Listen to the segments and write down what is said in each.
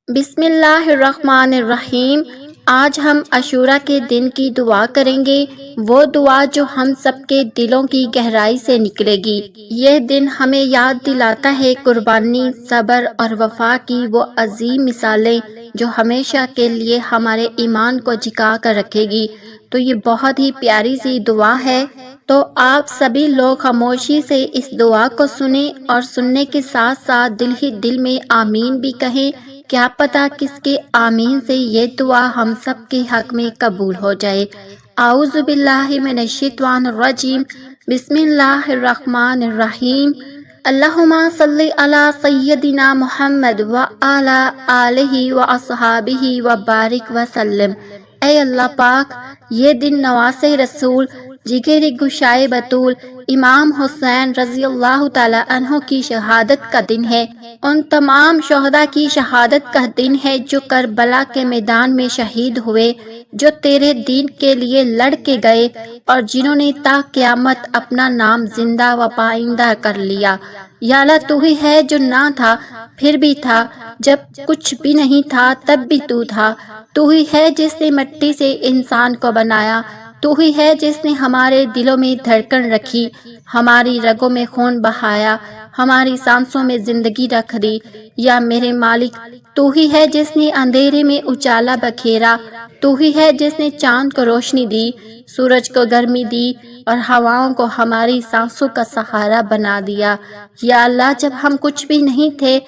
بسم اللہ الرحمن الرحیم۔ آج ہم عاشورہ کے دن کی دعا کریں گے، وہ دعا جو ہم سب کے دلوں کی گہرائی سے نکلے گی۔ یہ دن ہمیں یاد دلاتا ہے قربانی، صبر اور وفا کی وہ عظیم مثالیں جو ہمیشہ کے لیے ہمارے ایمان کو جھکا کر رکھے گی۔ تو یہ بہت ہی پیاری سی دعا ہے، تو آپ سبھی لوگ خاموشی سے اس دعا کو سنیں اور سننے کے ساتھ ساتھ دل ہی دل میں آمین بھی کہیں۔ کیا پتہ کس کے آمین سے یہ دعا ہم سب کے حق میں قبول ہو جائے۔ اعوذ باللہ من الشیطان الرجیم، بسم اللہ الرحمن الرحیم۔ اللہم صلی علی سیدنا محمد وعلی آلہ واصحابہ وبارک وسلم۔ اے اللہ پاک، یہ دن نواز رسول، جگر گشائے بطول امام حسین رضی اللہ تعالی عنہ کی شہادت کا دن ہے۔ ان تمام شہداء کی شہادت کا دن ہے جو کربلا کے میدان میں شہید ہوئے، جو تیرے دین کے لیے لڑ کے گئے اور جنہوں نے تا قیامت اپنا نام زندہ و پائندہ کر لیا۔ یا اللہ، تو ہی ہے جو نہ تھا پھر بھی تھا، جب کچھ بھی نہیں تھا تب بھی تو تھا۔ تو ہی ہے جس نے مٹی سے انسان کو بنایا، تو ہی ہے جس نے ہمارے دلوں میں دھڑکن رکھی، ہماری رگوں میں خون بہایا، ہماری سانسوں میں زندگی رکھ دی۔ یا میرے مالک، تو ہی ہے جس نے اندھیرے میں اجالا بکھیرا، تو ہی ہے جس نے چاند کو روشنی دی، سورج کو گرمی دی اور ہواؤں کو ہماری سانسوں کا سہارا بنا دیا۔ یا اللہ، جب ہم کچھ بھی نہیں تھے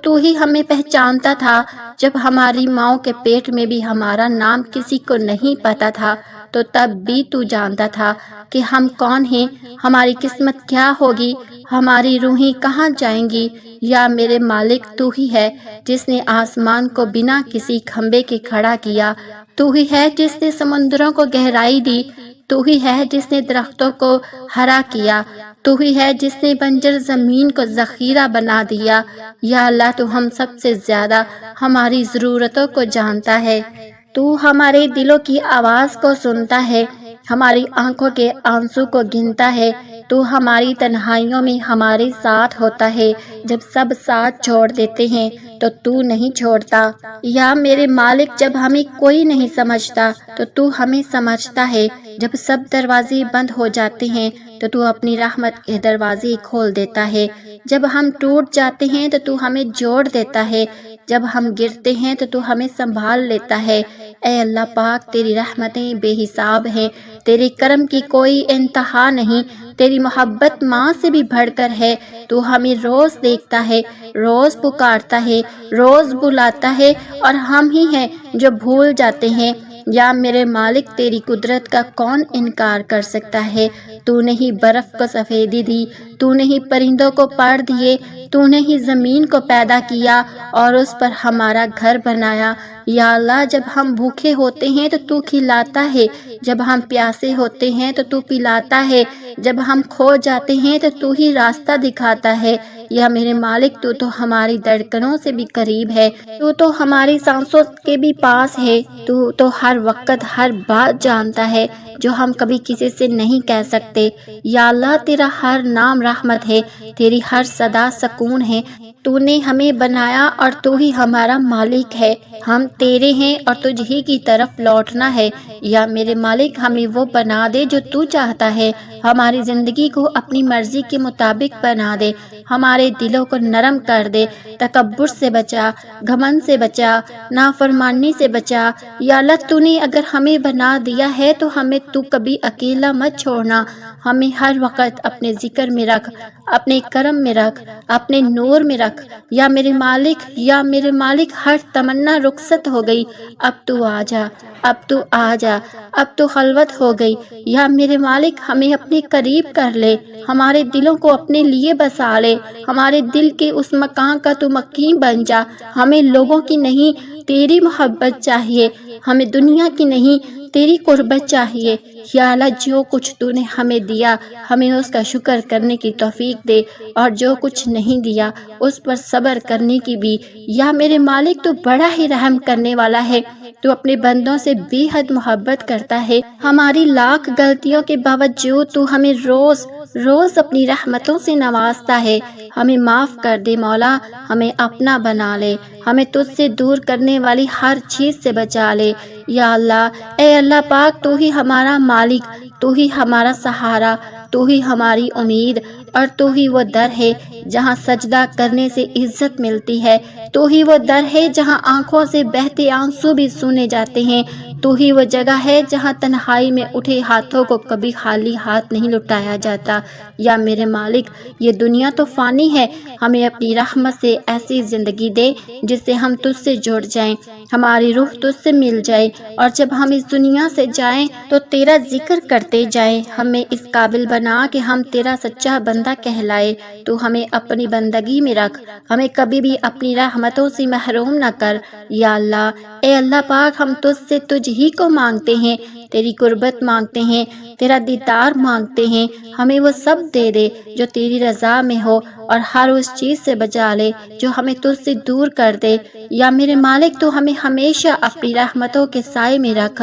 تو ہی ہمیں پہچانتا تھا۔ جب ہماری ماؤں کے پیٹ میں بھی ہمارا نام کسی کو نہیں پتا تھا تو تب بھی تو جانتا تھا کہ ہم کون ہیں، ہماری قسمت کیا ہوگی، ہماری روحیں کہاں جائیں گی۔ یا میرے مالک، تو ہی ہے جس نے آسمان کو بنا کسی کھمبے کے کھڑا کیا، تو ہی ہے جس نے سمندروں کو گہرائی دی، تو ہی ہے جس نے درختوں کو ہرا کیا، تو ہی ہے جس نے بنجر زمین کو ذخیرہ بنا دیا۔ یا اللہ، تو ہم سب سے زیادہ ہماری ضرورتوں کو جانتا ہے، تو ہمارے دلوں کی آواز کو سنتا ہے، ہماری آنکھوں کے آنسو کو گنتا ہے، تو ہماری تنہائیوں میں ہمارے ساتھ ہوتا ہے۔ جب سب ساتھ چھوڑ دیتے ہیں تو نہیں چھوڑتا۔ یا میرے مالک، جب ہمیں کوئی نہیں سمجھتا تو ہمیں سمجھتا ہے، جب سب دروازے بند ہو جاتے ہیں تو اپنی رحمت کے دروازے کھول دیتا ہے، جب ہم ٹوٹ جاتے ہیں تو ہمیں جوڑ دیتا ہے، جب ہم گرتے ہیں تو ہمیں سنبھال لیتا ہے۔ اے اللہ پاک، تیری رحمتیں بے حساب ہیں، تیرے کرم کی کوئی انتہا نہیں، تیری محبت ماں سے بھی بڑھ کر ہے۔ تو ہمیں روز دیکھتا ہے، روز پکارتا ہے، روز بلاتا ہے اور ہم ہی ہیں جو بھول جاتے ہیں۔ یا میرے مالک، تیری قدرت کا کون انکار کر سکتا ہے؟ تو نے ہی برف کو سفیدی دی، تو نے ہی پرندوں کو پر دیے، تو نے ہی زمین کو پیدا کیا اور اس پر ہمارا گھر بنایا۔ یا اللہ، جب ہم بھوکے ہوتے ہیں تو کھلاتا ہے، جب ہم پیاسے ہوتے ہیں تو پلاتا ہے، جب ہم کھو جاتے ہیں تو ہی راستہ دکھاتا ہے۔ یا میرے مالک، تو ہماری دھڑکنوں سے بھی قریب ہے، تو ہماری سانسوں کے بھی پاس ہے، تو ہر وقت ہر بات جانتا ہے جو ہم کبھی کسی سے نہیں کہہ سکتے۔ یا اللہ، تیرا ہر نام رحمت ہے، تیری ہر صدا سکون ہے، تو نے ہمیں بنایا اور تو ہی ہمارا مالک ہے، ہم تیرے ہیں اور تجھ ہی کی طرف لوٹنا ہے۔ یا میرے مالک، ہمیں وہ بنا دے جو تو چاہتا ہے، ہماری زندگی کو اپنی مرضی کے مطابق بنا دے، ہمارے دلوں کو نرم کر دے، تکبر سے بچا، گھمنڈ سے بچا، نافرمانی سے بچا۔ یا اللہ، تو نے اگر ہمیں بنا دیا ہے تو ہمیں تو کبھی اکیلا مت چھوڑنا، ہمیں ہر وقت اپنے ذکر میں رکھ، اپنے کرم میں رکھ، اپنے نور میں رکھ۔ یا میرے مالک، یا میرے مالک، ہر تمنا رخصت ہو گئی، اب تو آ جا، اب تو آ جا، اب تو خلوت ہو گئی۔ یا میرے مالک، ہمیں اپنے قریب کر لے، ہمارے دلوں کو اپنے لیے بسا لے، ہمارے دل کے اس مکان کا تو مقیم بن جا۔ ہمیں لوگوں کی نہیں تیری محبت چاہیے، ہمیں دنیا کی نہیں تیری قربت چاہیے۔ یا اللہ، جو کچھ تو نے ہمیں دیا ہمیں اس کا شکر کرنے کی توفیق دے، اور جو کچھ نہیں دیا اس پر صبر کرنے کی بھی۔ یا میرے مالک، تو بڑا ہی رحم کرنے والا ہے، تو اپنے بندوں سے بے حد محبت کرتا ہے۔ ہماری لاکھ غلطیوں کے باوجود تو ہمیں روز روز اپنی رحمتوں سے نوازتا ہے۔ ہمیں معاف کر دے مولا، ہمیں اپنا بنا لے، ہمیں تجھ سے دور کرنے والی ہر چیز سے بچا لے۔ یا اللہ، اے اللہ پاک، تو ہی ہمارا مالک، تو ہی ہمارا سہارا، تو ہی ہماری امید، اور تو ہی وہ در ہے جہاں سجدہ کرنے سے عزت ملتی ہے، تو ہی وہ در ہے جہاں آنکھوں سے بہتے آنسو بھی سنے جاتے ہیں، تو ہی وہ جگہ ہے جہاں تنہائی میں اٹھے ہاتھوں کو کبھی خالی ہاتھ نہیں لٹایا جاتا۔ یا میرے مالک، یہ دنیا تو فانی ہے، ہمیں اپنی رحمت سے ایسی زندگی دے جس سے ہم تجھ سے جڑ جائیں، ہماری روح تجھ سے مل جائے، اور جب ہم اس دنیا سے جائیں تو تیرا ذکر کرتے جائیں۔ ہمیں اس قابل بنا کہ ہم تیرا سچا بندہ کہلائے۔ تو ہمیں اپنی بندگی میں رکھ، ہمیں کبھی بھی اپنی رحمتوں سے محروم نہ کر۔ یا اللہ، اے اللہ پاک، ہم تجھ سے تجھ ہی کو مانگتے ہیں، تیری قربت مانگتے ہیں، تیرا دیدار مانگتے ہیں۔ ہمیں وہ سب دے دے جو تیری رضا میں ہو، اور ہر اس چیز سے بچا لے جو ہمیں تجھ سے دور کر دے۔ یا میرے مالک، تو ہمیں ہمیشہ اپنی رحمتوں کے سائے میں رکھ۔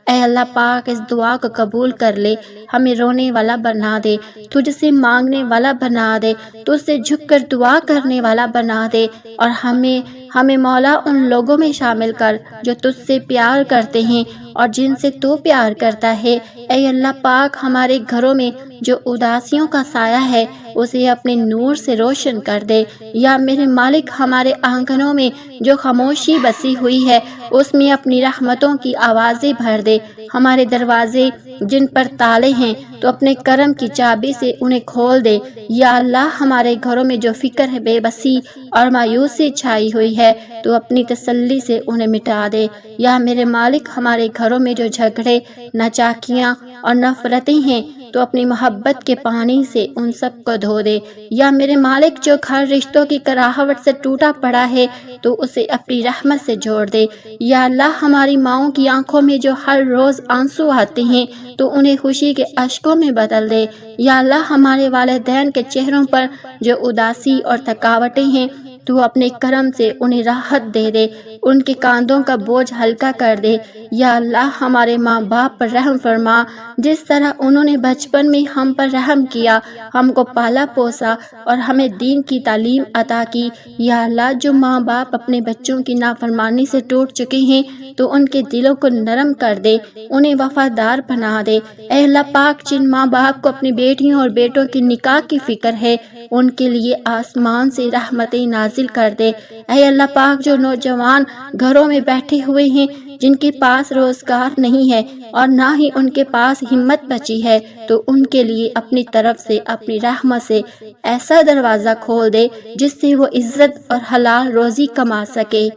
اے اللہ پاک، اس دعا کو قبول کر لے، ہمیں رونے والا بنا دے، تجھ سے مانگنے والا بنا دے، تجھ سے جھک کر دعا کرنے والا بنا دے، اور ہمیں مولا ان لوگوں میں شامل کر جو تجھ سے پیار کرتے ہیں اور جن سے تو پیار کرتا ہے۔ اے اللہ پاک، ہمارے گھروں میں جو اداسیوں کا سایہ ہے اسے اپنے نور سے روشن کر دے۔ یا میرے مالک، ہمارے آنگنوں میں جو خاموشی بسی ہوئی ہے اس میں اپنی رحمتوں کی آوازیں بھر دے۔ ہمارے دروازے جن پر تالے ہیں تو اپنے کرم کی چابی سے انہیں کھول دے۔ یا اللہ، ہمارے گھروں میں جو فکر ہے، بے بسی اور مایوسی چھائی ہوئی ہے تو اپنی تسلی سے انہیں مٹا دے۔ یا میرے مالک، ہمارے گھروں میں جو جھگڑے، ناچاکیاں اور نفرتیں ہیں تو اپنی محبت کے پانی سے ان سب کو دھو دے۔ یا میرے مالک، جو گھر رشتوں کی کراہٹ سے ٹوٹا پڑا ہے تو اسے اپنی رحمت سے جوڑ دے۔ یا اللہ، ہماری ماؤں کی آنکھوں میں جو ہر روز آنسو آتے ہیں تو انہیں خوشی کے اشکوں میں بدل دے۔ یا اللہ، ہمارے والدین کے چہروں پر جو اداسی اور تھکاوٹیں ہیں تو اپنے کرم سے انہیں راحت دے دے، ان کے کاندھوں کا بوجھ ہلکا کر دے۔ یا اللہ، ہمارے ماں باپ پر رحم فرما، جس طرح انہوں نے بچپن میں ہم پر رحم کیا، ہم کو پالا پوسا اور ہمیں دین کی تعلیم عطا کی۔ یا اللہ، جو ماں باپ اپنے بچوں کی نافرمانی سے ٹوٹ چکے ہیں تو ان کے دلوں کو نرم کر دے، انہیں وفادار بنا دے۔ اے اللہ پاک، جن ماں باپ کو اپنی بیٹیوں اور بیٹوں کے نکاح کی فکر ہے ان کے لیے آسمان سے رحمتیں نازل کر دے۔ اے اللہ پاک، جو نوجوان گھروں میں بیٹھے ہوئے ہیں، جن کے پاس روزگار نہیں ہے اور نہ ہی ان کے پاس ہمت بچی ہے، تو ان کے لیے اپنی طرف سے اپنی رحمت سے ایسا دروازہ کھول دے جس سے وہ عزت اور حلال روزی کما سکے۔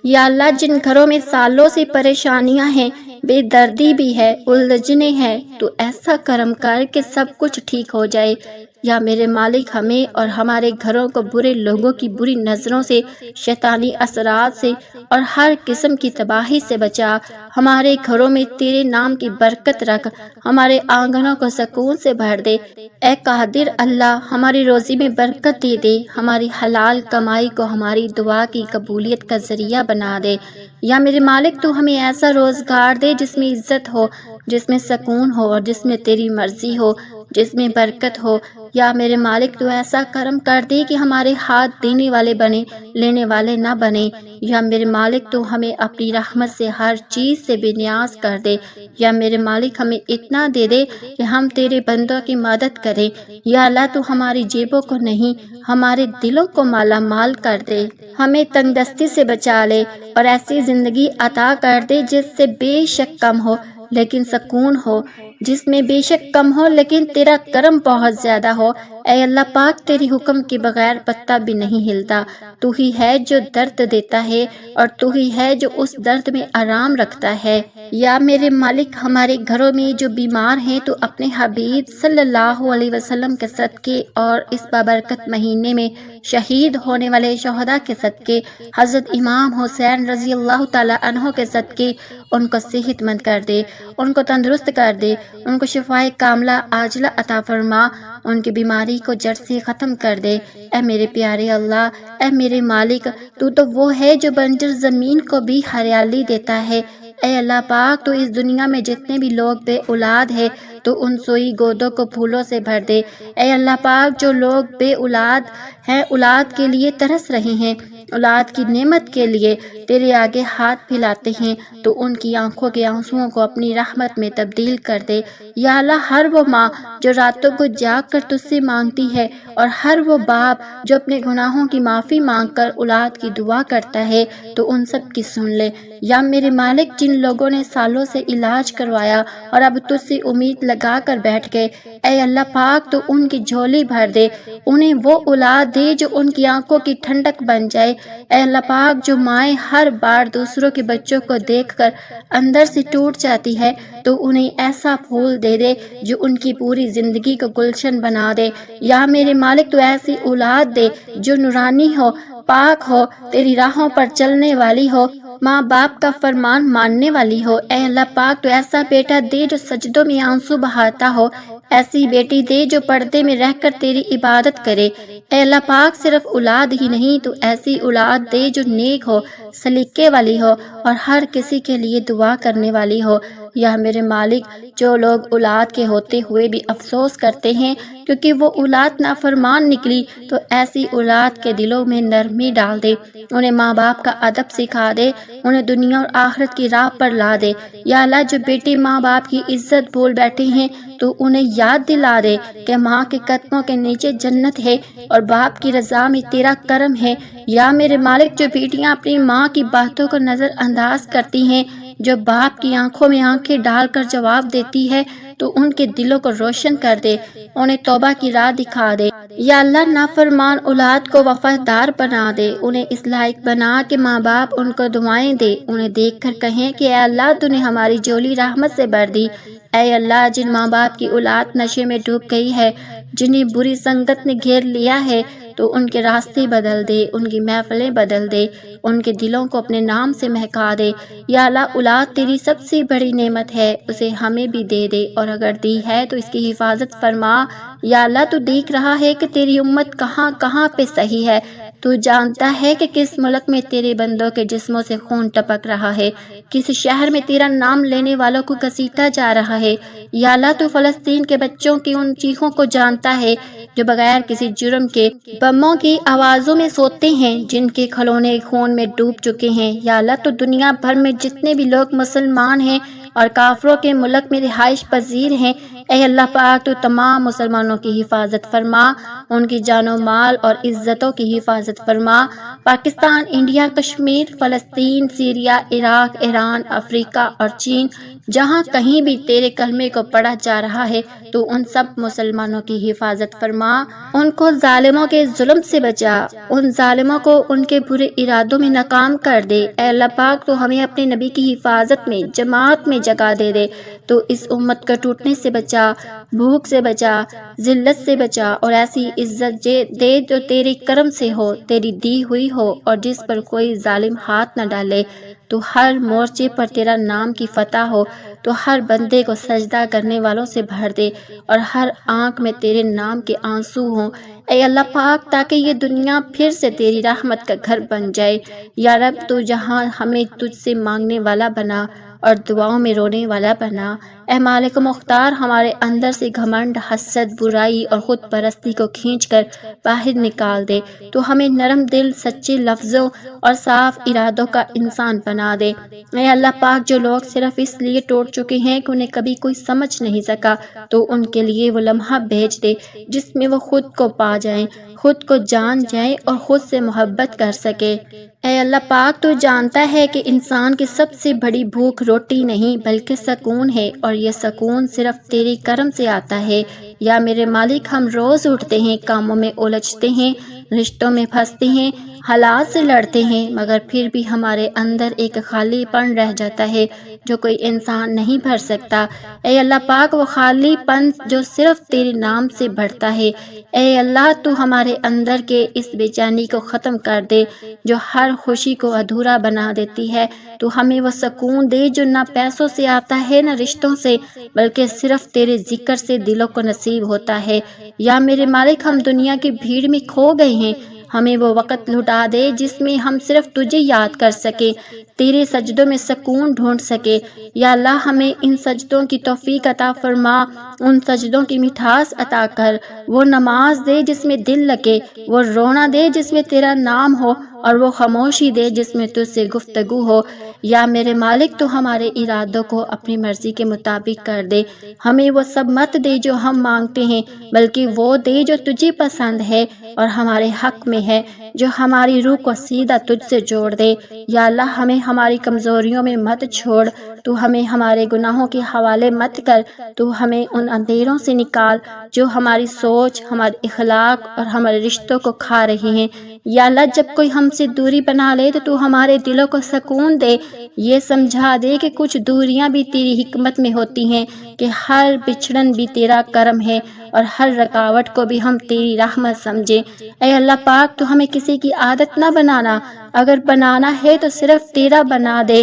یا اللہ، جن گھروں میں سالوں سے پریشانیاں ہیں، بے دردی بھی ہے، الجھنیں ہیں، تو ایسا کرم کر کہ سب کچھ ٹھیک ہو جائے۔ یا میرے مالک، ہمیں اور ہمارے گھروں کو برے لوگوں کی بری نظروں سے، شیطانی اثرات سے اور ہر قسم کی تباہی سے بچا۔ ہمارے گھروں میں تیرے نام کی برکت رکھ، ہمارے آنگنوں کو سکون سے بھر دے۔ اے قادر اللہ، ہماری روزی میں برکت دے دے، ہماری حلال کمائی کو ہماری دعا کی قبولیت کا ذریعہ بنا دے۔ یا میرے مالک، تو ہمیں ایسا روزگار دے جس میں عزت ہو، جس میں سکون ہو، اور جس میں تیری مرضی ہو، جس میں برکت ہو۔ یا میرے مالک، تو ایسا کرم کر دے کہ ہمارے ہاتھ دینے والے بنے، لینے والے نہ بنے۔ یا میرے مالک، تو ہمیں اپنی رحمت سے ہر چیز سے بے نیاز کر دے۔ یا میرے مالک، ہمیں اتنا دے دے کہ ہم تیرے بندوں کی مدد کریں۔ یا اللہ، تو ہماری جیبوں کو نہیں، ہمارے دلوں کو مالا مال کر دے، ہمیں تنگ دستی سے بچا لے، اور ایسی زندگی عطا کر دے جس سے بے شک کم ہو لیکن سکون ہو، جس میں بے شک کم ہو لیکن تیرا کرم بہت زیادہ ہو۔ اے اللہ پاک، تیری حکم کے بغیر پتہ بھی نہیں ہلتا، تو ہی ہے جو درد دیتا ہے اور تو ہی ہے جو اس درد میں آرام رکھتا ہے۔ یا میرے مالک ہمارے گھروں میں جو بیمار ہیں تو اپنے حبیب صلی اللہ علیہ وسلم کے صدقے اور اس بابرکت مہینے میں شہید ہونے والے شہداء کے صدقے، حضرت امام حسین رضی اللہ تعالی عنہ کے صدقے ان کو صحت مند کر دے، ان کو تندرست کر دے، ان کو شفائے کاملہ عاجلہ عطا فرما، ان کی بیماری کو جڑ سے ختم کر دے۔ اے میرے پیارے اللہ، اے میرے مالک، تو وہ ہے جو بنجر زمین کو بھی ہریالی دیتا ہے۔ اے اللہ پاک، تو اس دنیا میں جتنے بھی لوگ بے اولاد ہے تو ان سوئی گودوں کو پھولوں سے بھر دے۔ اے اللہ پاک، جو لوگ بے اولاد ہیں، اولاد کے لیے ترس رہے ہیں، اولاد کی نعمت کے لیے تیرے آگے ہاتھ پھیلاتے ہیں، تو ان کی آنکھوں کے آنسوؤں کو اپنی رحمت میں تبدیل کر دے۔ یا اللہ، ہر وہ ماں جو راتوں کو جاگ کر تجھ سے مانگتی ہے، اور ہر وہ باپ جو اپنے گناہوں کی معافی مانگ کر اولاد کی دعا کرتا ہے، تو ان سب کی سن لے۔ یا میرے مالک، جن لوگوں نے سالوں سے علاج کروایا اور اب تجھ سے امید لگا کر بیٹھ گئے، اے اللہ پاک، تو ان کی جھولی بھر دے، انہیں وہ اولاد دے جو ان کی آنکھوں کی ٹھنڈک بن جائے۔ اے اللہ پاک، جو مائیں ہر بار دوسروں کے بچوں کو دیکھ کر اندر سے ٹوٹ جاتی ہے، تو انہیں ایسا پھول دے دے جو ان کی پوری زندگی کو گلشن بنا دے۔ یا میرے مالک، تو ایسی اولاد دے جو نورانی ہو، پاک ہو، تیری راہوں پر چلنے والی ہو، ماں باپ کا فرمان ماننے والی ہو۔ اے اللہ پاک، تو ایسا بیٹا دے جو سجدوں میں آنسو بہاتا ہو، ایسی بیٹی دے جو پردے میں رہ کر تیری عبادت کرے۔ اے اللہ پاک، صرف اولاد ہی نہیں، تو ایسی اولاد دے جو نیک ہو، سلیقے والی ہو، اور ہر کسی کے لیے دعا کرنے والی ہو۔ یا میرے مالک، جو لوگ اولاد کے ہوتے ہوئے بھی افسوس کرتے ہیں کیونکہ وہ اولاد نافرمان نکلی، تو ایسی اولاد کے دلوں میں نرمی ڈال دے، انہیں ماں باپ کا ادب سکھا دے، انہیں دنیا اور آخرت کی راہ پر لا دے۔ یا اللہ، جو بیٹے ماں باپ کی عزت بھول بیٹھے ہیں تو انہیں یاد دلا دے کہ ماں کے قدموں کے نیچے جنت ہے اور باپ کی رضا میں تیرا کرم ہے۔ یا میرے مالک، جو بیٹیاں اپنی ماں کی باتوں کو نظر انداز کرتی ہیں، جو باپ کی آنکھوں میں آنکھیں ڈال کر جواب دیتی ہے، تو ان کے دلوں کو روشن کر دے، انہیں توبہ کی راہ دکھا دے۔ یا اللہ، نافرمان اولاد کو وفادار بنا دے، انہیں اس لائق بنا کہ ماں باپ ان کو دعائیں دے، انہیں دیکھ کر کہیں کہ اے اللہ، تو نے ہماری جھولی رحمت سے بھر دی۔ اے اللہ، جن ماں باپ کی اولاد نشے میں ڈوب گئی ہے، جنہیں بری سنگت نے گھیر لیا ہے، تو ان کے راستے بدل دے، ان کی محفلیں بدل دے، ان کے دلوں کو اپنے نام سے مہکا دے۔ یا اللہ، اولاد تیری سب سے بڑی نعمت ہے، اسے ہمیں بھی دے دے، اور اگر دی ہے تو اس کی حفاظت فرما۔ یا اللہ، تو دیکھ رہا ہے کہ تیری امت کہاں کہاں پہ صحیح ہے، تو جانتا ہے کہ کس ملک میں تیرے بندوں کے جسموں سے خون ٹپک رہا ہے، کس شہر میں تیرا نام لینے والوں کو گھسیٹا جا رہا ہے۔ یا اللہ، تو فلسطین کے بچوں کی ان چیخوں کو جانتا ہے جو بغیر کسی جرم کے بموں کی آوازوں میں سوتے ہیں، جن کے کھلونے خون میں ڈوب چکے ہیں۔ یا اللہ، تو دنیا بھر میں جتنے بھی لوگ مسلمان ہیں اور کافروں کے ملک میں رہائش پذیر ہیں، اے اللہ پاک، تو تمام مسلمانوں کی حفاظت فرما، ان کی جان و مال اور عزتوں کی حفاظت فرما۔ پاکستان، انڈیا، کشمیر، فلسطین، سیریا، عراق، ایران، افریقہ اور چین، جہاں کہیں بھی تیرے کلمے کو پڑھا جا رہا ہے، تو ان سب مسلمانوں کی حفاظت فرما، ان کو ظالموں کے ظلم سے بچا، ان ظالموں کو ان کے برے ارادوں میں ناکام کر دے۔ اے اللہ پاک، تو ہمیں اپنے نبی کی حفاظت میں جماعت میں جگہ دے دے، تو اس امت کو ٹوٹنے سے بچا، بھوک سے بچا، ذلت سے بچا، اور ایسی عزت دے جو تیرے کرم سے ہو، تیری دی ہوئی ہو، اور جس پر کوئی ظالم ہاتھ نہ ڈالے۔ تو ہر مورچے پر تیرا نام کی فتح ہو، تو ہر بندے کو سجدہ کرنے والوں سے بھر دے، اور ہر آنکھ میں تیرے نام کے آنسو ہوں، اے اللہ پاک، تاکہ یہ دنیا پھر سے تیری رحمت کا گھر بن جائے۔ یا رب، تو جہاں ہمیں تجھ سے مانگنے والا بنا اور دعاؤں میں رونے والا بنا۔ اے مالک مختار، ہمارے اندر سے گھمنڈ، حسد، برائی اور خود پرستی کو کھینچ کر باہر نکال دے، تو ہمیں نرم دل، سچے لفظوں اور صاف ارادوں کا انسان بنا دے۔ اے اللہ پاک، جو لوگ صرف اس لیے ٹوٹ چکے ہیں کہ انہیں کبھی کوئی سمجھ نہیں سکا، تو ان کے لیے وہ لمحہ بھیج دے جس میں وہ خود کو پا جائیں، خود کو جان جائیں اور خود سے محبت کر سکے۔ اے اللہ پاک، تو جانتا ہے کہ انسان کی سب سے بڑی بھوک روٹی نہیں بلکہ سکون ہے، اور یہ سکون صرف تیرے کرم سے آتا ہے۔ یا میرے مالک، ہم روز اٹھتے ہیں، کاموں میں الجھتے ہیں، رشتوں میں پھنستے ہیں، حالات سے لڑتے ہیں مگر پھر بھی ہمارے اندر ایک خالی پن رہ جاتا ہے جو کوئی انسان نہیں بھر سکتا۔ اے اللہ پاک، وہ خالی پن جو صرف تیرے نام سے بڑھتا ہے، اے اللہ تو ہمارے اندر کے اس بے چینی کو ختم کر دے جو ہر خوشی کو ادھورا بنا دیتی ہے۔ تو ہمیں وہ سکون دے جو نہ پیسوں سے آتا ہے نہ رشتوں سے، بلکہ صرف تیرے ذکر سے دلوں کو نصیب ہوتا ہے۔ یا میرے مالک، ہم دنیا کی بھیڑ میں کھو گئے ہیں، ہمیں وہ وقت لٹا دے جس میں ہم صرف تجھے یاد کر سکیں، تیرے سجدوں میں سکون ڈھونڈ سکے۔ یا اللہ، ہمیں ان سجدوں کی توفیق عطا فرما، ان سجدوں کی مٹھاس عطا کر، وہ نماز دے جس میں دل لگے، وہ رونا دے جس میں تیرا نام ہو، اور وہ خاموشی دے جس میں تجھ سے گفتگو ہو۔ یا میرے مالک، تو ہمارے ارادوں کو اپنی مرضی کے مطابق کر دے، ہمیں وہ سب مت دے جو ہم مانگتے ہیں، بلکہ وہ دے جو تجھے پسند ہے اور ہمارے حق میں ہے، جو ہماری روح کو سیدھا تجھ سے جوڑ دے۔ یا اللہ، ہمیں ہماری کمزوریوں میں مت چھوڑ، تو ہمیں ہمارے گناہوں کے حوالے مت کر، تو ہمیں ان اندھیروں سے نکال جو ہماری سوچ، ہمارے اخلاق اور ہمارے رشتوں کو کھا رہے ہیں۔ یا اللہ، جب کوئی ہم سے دوری بنا لے تو ہمارے دلوں کو سکون دے، یہ سمجھا دے کہ کچھ دوریاں بھی تیری حکمت میں ہوتی ہیں، کہ ہر بچھڑن بھی تیرا کرم ہے اور ہر رکاوٹ کو بھی ہم تیری رحمت سمجھیں۔ اے اللہ پاک، تو ہمیں کسی کی عادت نہ بنانا، اگر بنانا ہے تو صرف تیرا بنا دے،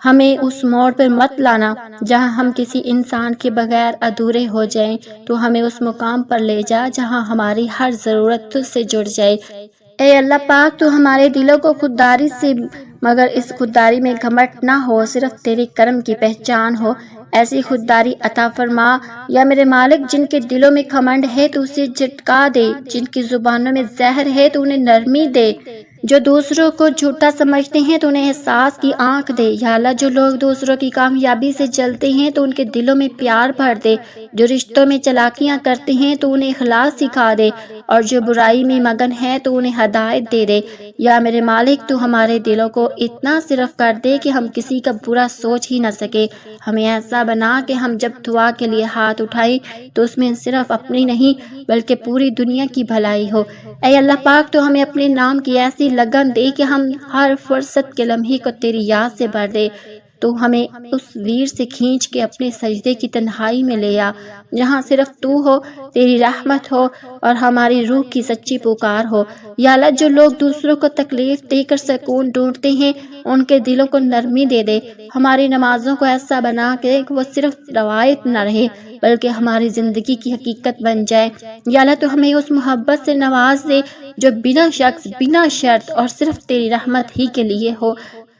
ہمیں اس موڑ پر مت لانا جہاں ہم کسی انسان کے بغیر ادھورے ہو جائیں، تو ہمیں اس مقام پر لے جا جہاں ہماری ہر ضرورت تجھ سے جڑ جائے۔ اے اللہ پاک، تو ہمارے دلوں کو خودداری سے، مگر اس خودداری میں گھمنڈ نہ ہو، صرف تیرے کرم کی پہچان ہو، ایسی خودداری عطا فرما۔ یا میرے مالک، جن کے دلوں میں گھمنڈ ہے تو اسے جھٹکا دے، جن کی زبانوں میں زہر ہے تو انہیں نرمی دے، جو دوسروں کو جھوٹا سمجھتے ہیں تو انہیں احساس کی آنکھ دے۔ یا اللہ، جو لوگ دوسروں کی کامیابی سے جلتے ہیں تو ان کے دلوں میں پیار بھر دے، جو رشتوں میں چلاکیاں کرتے ہیں تو انہیں اخلاص سکھا دے، اور جو برائی میں مگن ہے تو انہیں ہدایت دے دے۔ یا میرے مالک، تو ہمارے دلوں کو اتنا صرف کر دے کہ ہم کسی کا برا سوچ ہی نہ سکے، ہمیں ایسا بنا کہ ہم جب دعا کے لیے ہاتھ اٹھائیں تو اس میں صرف اپنی نہیں بلکہ پوری دنیا کی بھلائی ہو۔ اے اللہ پاک، تو ہمیں اپنے نام کی ایسی لگن دے کہ ہم ہر فرصت کے لمحے کو تیری یاد سے بھر دے، تو ہمیں اس ویر سے کھینچ کے اپنے سجدے کی تنہائی میں لے آ، جہاں صرف تو ہو، تیری رحمت ہو اور ہماری روح کی سچی پکار ہو۔ یا اللہ، جو لوگ دوسروں کو تکلیف دے کر سکون ڈھونڈتے ہیں، ان کے دلوں کو نرمی دے دے، ہماری نمازوں کو ایسا بنا کہ وہ صرف روایت نہ رہے بلکہ ہماری زندگی کی حقیقت بن جائے۔ یا اللہ، تو ہمیں اس محبت سے نواز دے جو بنا شخص، بنا شرط اور صرف تیری رحمت ہی کے لیے ہو،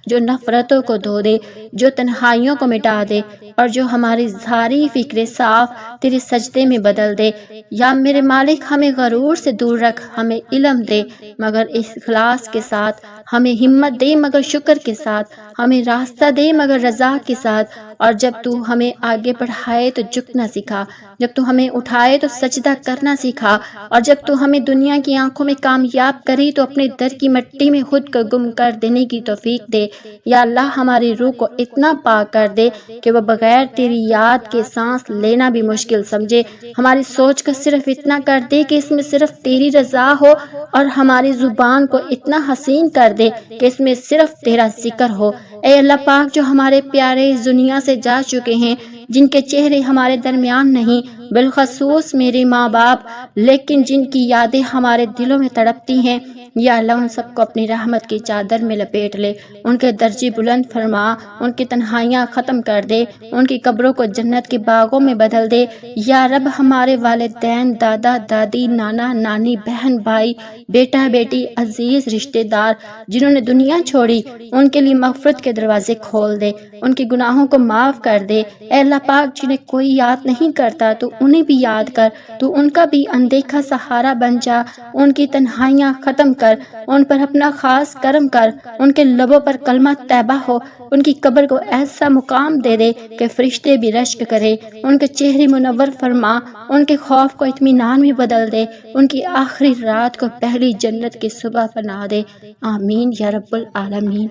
جو نفرتوں کو دھو دے، جو تنہائیوں کو مٹا دے، اور جو ہماری ساری فکریں صاف تیرے سجدے میں بدل دے۔ یا میرے مالک، ہمیں غرور سے دور رکھ، ہمیں علم دے مگر اخلاص کے ساتھ، ہمیں ہمت دے مگر شکر کے ساتھ، ہمیں راستہ دے مگر رضا کے ساتھ، اور جب تو ہمیں آگے بڑھائے تو جھکنا سکھا، جب تو ہمیں اٹھائے تو سجدہ کرنا سکھا، اور جب تو ہمیں دنیا کی آنکھوں میں کامیاب کری تو اپنے در کی مٹی میں خود کو گم کر دینے کی توفیق دے۔ یا اللہ، ہماری روح کو اتنا پاک کر دے کہ وہ بغیر تیری یاد کے سانس لینا بھی مشکل سمجھے، ہماری سوچ کو صرف اتنا کر دے کہ اس میں صرف تیری رضا ہو، اور ہماری زبان کو اتنا حسین کر دے کہ اس میں صرف تیرا ذکر ہو۔ اے اللہ پاک، جو ہمارے پیارے اس دنیا سے جا چکے ہیں، جن کے چہرے ہمارے درمیان نہیں، بالخصوص میرے ماں باپ، لیکن جن کی یادیں ہمارے دلوں میں تڑپتی ہیں، یا اللہ، ان سب کو اپنی رحمت کی چادر میں لپیٹ لے، ان کے درجے بلند فرما، ان کی تنہائیاں ختم کر دے، ان کی قبروں کو جنت کے باغوں میں بدل دے۔ یا رب، ہمارے والدین، دادا دادی، نانا نانی، بہن بھائی، بیٹا بیٹی، عزیز رشتہ دار جنہوں نے دنیا چھوڑی، ان کے لیے مغفرت کے دروازے کھول دے، ان کے گناہوں کو معاف کر دے۔ اے اللہ پاک، جنہیں کوئی یاد نہیں کرتا تو انہیں بھی یاد کر، تو ان کا بھی اندیکھا سہارا بن جا، ان کی تنہائیاں ختم کر، ان پر اپنا خاص کرم کر، ان کے لبوں پر کلمہ طیبہ ہو، ان کی قبر کو ایسا مقام دے دے کہ فرشتے بھی رشک کرے، ان کے چہرے منور فرما، ان کے خوف کو اطمینان میں بدل دے، ان کی آخری رات کو پہلی جنت کی صبح بنا دے۔ آمین یا رب العالمین۔